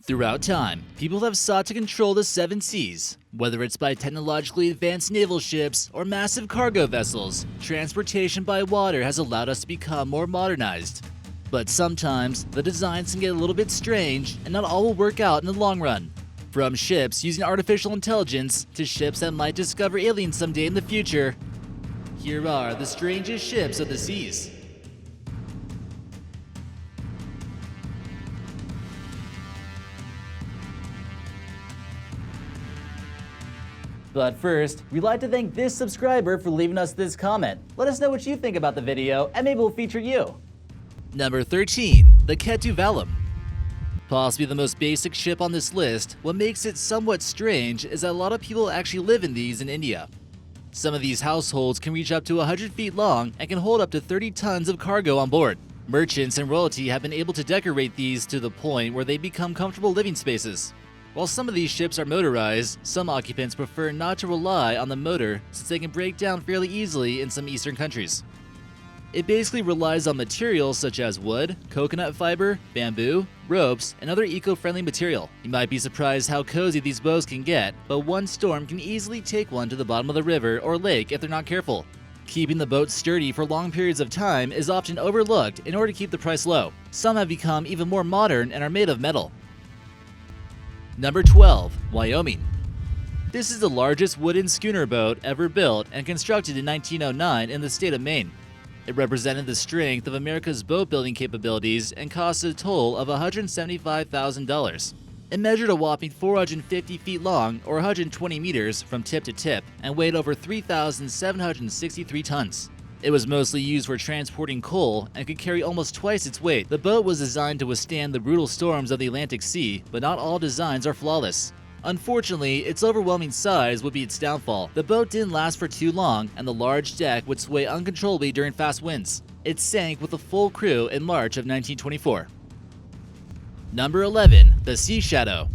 Throughout time, people have sought to control the seven seas. Whether it's by technologically advanced naval ships or massive cargo vessels, transportation by water has allowed us to become more modernized. But sometimes, the designs can get a little bit strange, and not all will work out in the long run. From ships using artificial intelligence to ships that might discover aliens someday in the future, here are the strangest ships of the seas. But first, we'd like to thank this subscriber for leaving us this comment. Let us know what you think about the video, and maybe we'll feature you. Number 13. The Ketu. Possibly the most basic ship on this list, what makes it somewhat strange is that a lot of people actually live in these in India. Some of these households can reach up to 100 feet long and can hold up to 30 tons of cargo on board. Merchants and royalty have been able to decorate these to the point where they become comfortable living spaces. While some of these ships are motorized, some occupants prefer not to rely on the motor since they can break down fairly easily in some eastern countries. It basically relies on materials such as wood, coconut fiber, bamboo, ropes, and other eco-friendly material. You might be surprised how cozy these boats can get, but one storm can easily take one to the bottom of the river or lake if they're not careful. Keeping the boat sturdy for long periods of time is often overlooked in order to keep the price low. Some have become even more modern and are made of metal. Number 12. Wyoming. This is the largest wooden schooner boat ever built and constructed in 1909 in the state of Maine. It represented the strength of America's boat building capabilities and cost a total of $175,000. It measured a whopping 450 feet long or 120 meters from tip to tip and weighed over 3,763 tons. It was mostly used for transporting coal and could carry almost twice its weight. The boat was designed to withstand the brutal storms of the Atlantic Sea, but not all designs are flawless. Unfortunately, its overwhelming size would be its downfall. The boat didn't last for too long, and the large deck would sway uncontrollably during fast winds. It sank with a full crew in March of 1924. Number 11. The Sea Shadow.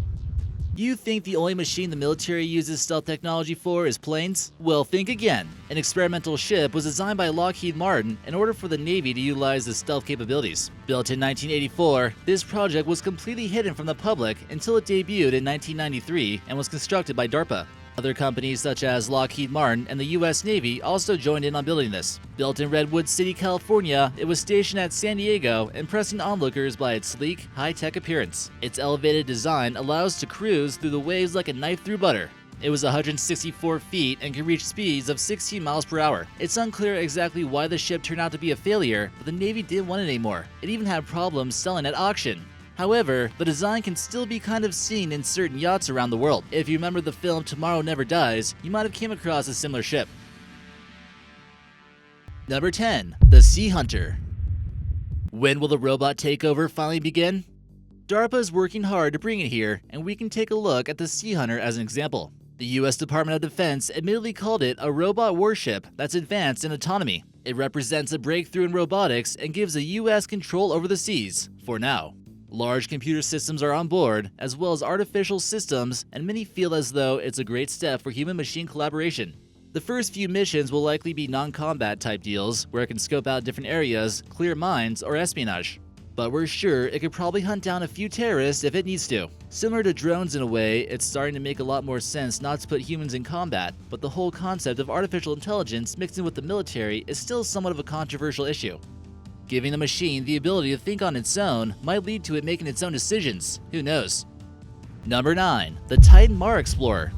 You think the only machine the military uses stealth technology for is planes? Well, think again. An experimental ship was designed by Lockheed Martin in order for the Navy to utilize the stealth capabilities. Built in 1984, this project was completely hidden from the public until it debuted in 1993 and was constructed by DARPA. Other companies such as Lockheed Martin and the US Navy also joined in on building this. Built in Redwood City, California, it was stationed at San Diego, impressing onlookers by its sleek, high-tech appearance. Its elevated design allows to cruise through the waves like a knife through butter. It was 164 feet and could reach speeds of 16 miles per hour. It's unclear exactly why the ship turned out to be a failure, but the Navy didn't want it anymore. It even had problems selling at auction. However, the design can still be kind of seen in certain yachts around the world. If you remember the film Tomorrow Never Dies, you might have came across a similar ship. Number 10. The Sea Hunter. When will the robot takeover finally begin? DARPA is working hard to bring it here, and we can take a look at the Sea Hunter as an example. The US Department of Defense admittedly called it a robot warship that's advanced in autonomy. It represents a breakthrough in robotics and gives the US control over the seas, for now. Large computer systems are on board, as well as artificial systems, and many feel as though it's a great step for human-machine collaboration. The first few missions will likely be non-combat type deals, where it can scope out different areas, clear mines, or espionage. But we're sure it could probably hunt down a few terrorists if it needs to. Similar to drones in a way, it's starting to make a lot more sense not to put humans in combat, but the whole concept of artificial intelligence mixed in with the military is still somewhat of a controversial issue. Giving a machine the ability to think on its own might lead to it making its own decisions. Who knows? Number 9. The Titan Mar Explorer.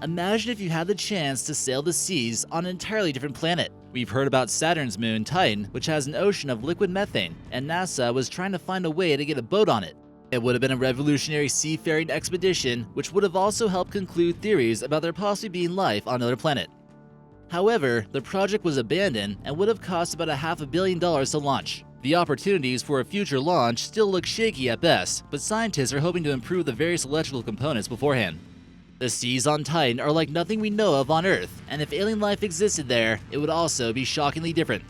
Imagine if you had the chance to sail the seas on an entirely different planet. We've heard about Saturn's moon, Titan, which has an ocean of liquid methane, and NASA was trying to find a way to get a boat on it. It would have been a revolutionary seafaring expedition, which would have also helped conclude theories about there possibly being life on another planet. However, the project was abandoned and would have cost about $500 million to launch. The opportunities for a future launch still look shaky at best, but scientists are hoping to improve the various electrical components beforehand. The seas on Titan are like nothing we know of on Earth, and if alien life existed there, it would also be shockingly different.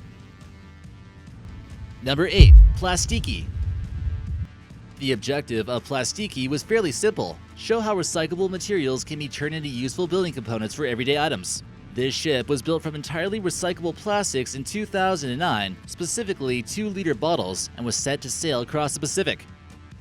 Number 8. Plastiki. The objective of Plastiki was fairly simple: show how recyclable materials can be turned into useful building components for everyday items. This ship was built from entirely recyclable plastics in 2009, specifically 2-liter bottles, and was set to sail across the Pacific.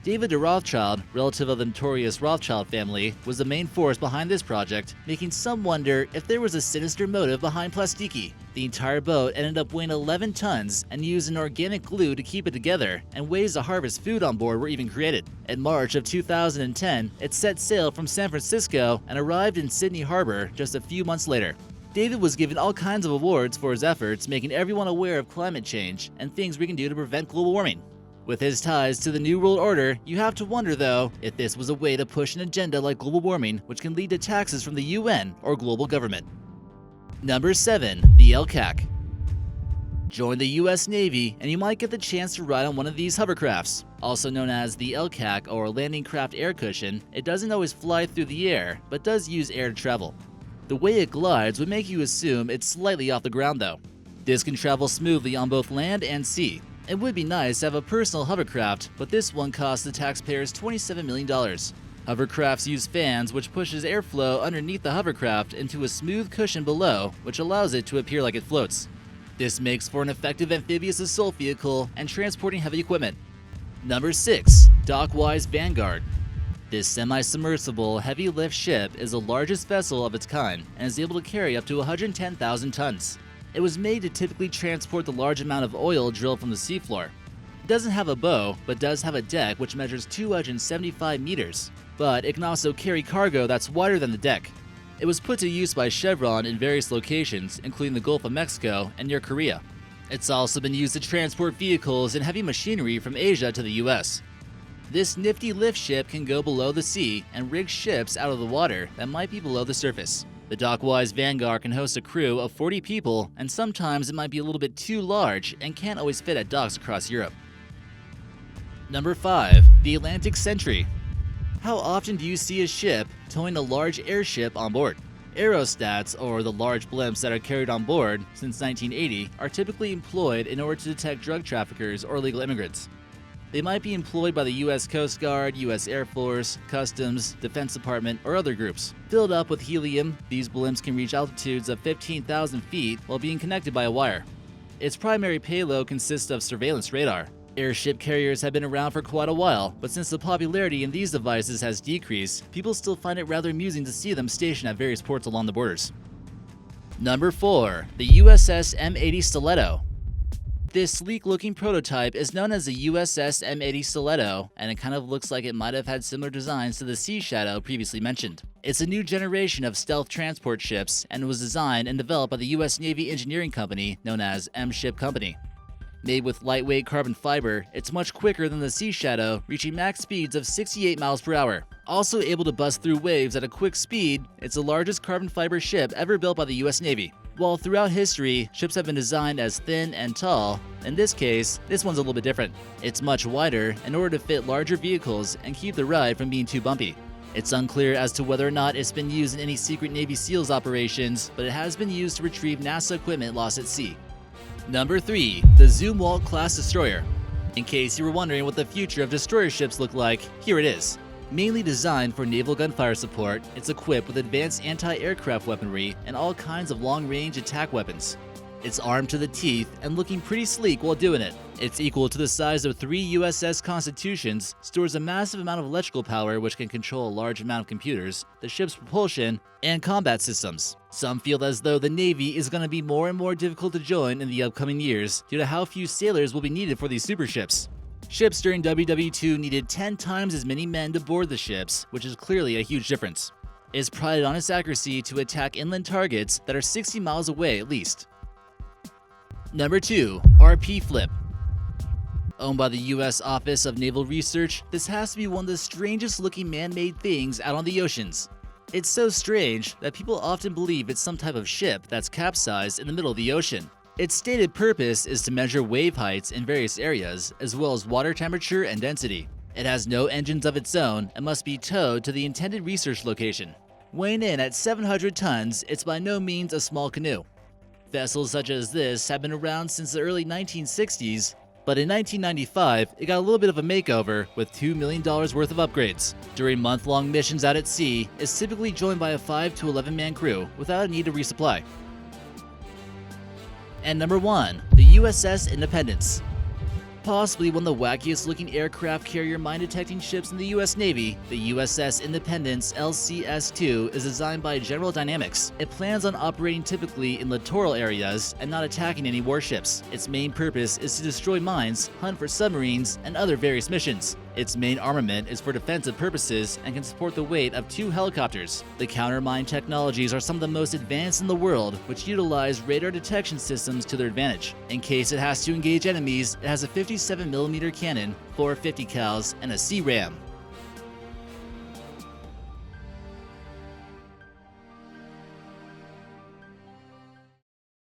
David de Rothschild, relative of the notorious Rothschild family, was the main force behind this project, making some wonder if there was a sinister motive behind Plastiki. The entire boat ended up weighing 11 tons and used an organic glue to keep it together, and ways to harvest food on board were even created. In March of 2010, it set sail from San Francisco and arrived in Sydney Harbor just a few months later. David was given all kinds of awards for his efforts, making everyone aware of climate change and things we can do to prevent global warming. With his ties to the New World Order, you have to wonder, though, if this was a way to push an agenda like global warming, which can lead to taxes from the UN or global government. Number 7. The LCAC. Join the US Navy and you might get the chance to ride on one of these hovercrafts. Also known as the LCAC or Landing Craft Air Cushion, it doesn't always fly through the air, but does use air to travel. The way it glides would make you assume it's slightly off the ground, though. This can travel smoothly on both land and sea. It would be nice to have a personal hovercraft, but this one costs the taxpayers $27 million. Hovercrafts use fans, which pushes airflow underneath the hovercraft into a smooth cushion below, which allows it to appear like it floats. This makes for an effective amphibious assault vehicle and transporting heavy equipment. Number 6. Dockwise Vanguard. This semi-submersible heavy lift ship is the largest vessel of its kind and is able to carry up to 110,000 tons. It was made to typically transport the large amount of oil drilled from the seafloor. It doesn't have a bow, but does have a deck which measures 275 meters. But it can also carry cargo that's wider than the deck. It was put to use by Chevron in various locations, including the Gulf of Mexico and near Korea. It's also been used to transport vehicles and heavy machinery from Asia to the US. This nifty lift ship can go below the sea and rig ships out of the water that might be below the surface. The Dockwise Vanguard can host a crew of 40 people, and sometimes it might be a little bit too large and can't always fit at docks across Europe. Number 5. The Atlantic Sentry. How often do you see a ship towing a large airship on board? Aerostats, or the large blimps that are carried on board since 1980, are typically employed in order to detect drug traffickers or illegal immigrants. They might be employed by the U.S. Coast Guard, U.S. Air Force, Customs, Defense Department, or other groups. Filled up with helium, these blimps can reach altitudes of 15,000 feet while being connected by a wire. Its primary payload consists of surveillance radar. Airship carriers have been around for quite a while, but since the popularity in these devices has decreased, people still find it rather amusing to see them stationed at various ports along the borders. Number 4. The USS M80 Stiletto. This sleek-looking prototype is known as the USS M80 Stiletto, and it kind of looks like it might have had similar designs to the Sea Shadow previously mentioned. It's a new generation of stealth transport ships and was designed and developed by the U.S. Navy engineering company known as M-Ship Company. Made with lightweight carbon fiber, it's much quicker than the Sea Shadow, reaching max speeds of 68 miles per hour. Also able to bust through waves at a quick speed, it's the largest carbon fiber ship ever built by the U.S. Navy. While throughout history, ships have been designed as thin and tall, in this case, this one's a little bit different. It's much wider in order to fit larger vehicles and keep the ride from being too bumpy. It's unclear as to whether or not it's been used in any secret Navy SEALs operations, but it has been used to retrieve NASA equipment lost at sea. Number 3. The Zumwalt-Class Destroyer. In case you were wondering what the future of destroyer ships look like, here it is. Mainly designed for naval gunfire support, it's equipped with advanced anti-aircraft weaponry and all kinds of long-range attack weapons. It's armed to the teeth and looking pretty sleek while doing it. It's equal to the size of 3 USS Constitutions, stores a massive amount of electrical power which can control a large amount of computers, the ship's propulsion, and combat systems. Some feel as though the Navy is going to be more and more difficult to join in the upcoming years due to how few sailors will be needed for these super ships. Ships during WW2 needed 10 times as many men to board the ships, which is clearly a huge difference. It is prided on its accuracy to attack inland targets that are 60 miles away at least. Number 2. RP Flip. Owned by the U.S. Office of Naval Research, this has to be one of the strangest looking man-made things out on the oceans. It's so strange that people often believe it's some type of ship that's capsized in the middle of the ocean. Its stated purpose is to measure wave heights in various areas, as well as water temperature and density. It has no engines of its own and must be towed to the intended research location. Weighing in at 700 tons, it's by no means a small canoe. Vessels such as this have been around since the early 1960s, but in 1995, it got a little bit of a makeover with $2 million worth of upgrades. During month-long missions out at sea, it's typically joined by a 5 to 11-man crew without a need to resupply. And number 1. The USS Independence. possibly one of the wackiest looking aircraft carrier mine detecting ships in the US Navy, the Uss Independence Lcs-2 is designed by General Dynamics. It plans on operating typically in littoral areas and not attacking any warships. Its main purpose is to destroy mines, hunt for submarines, and other various missions. Its main armament is for defensive purposes and can support the weight of 2 helicopters. The countermine technologies are some of the most advanced in the world, which utilize radar detection systems to their advantage. In case it has to engage enemies, it has a 57mm cannon, 4 50 cals, and a C-ram.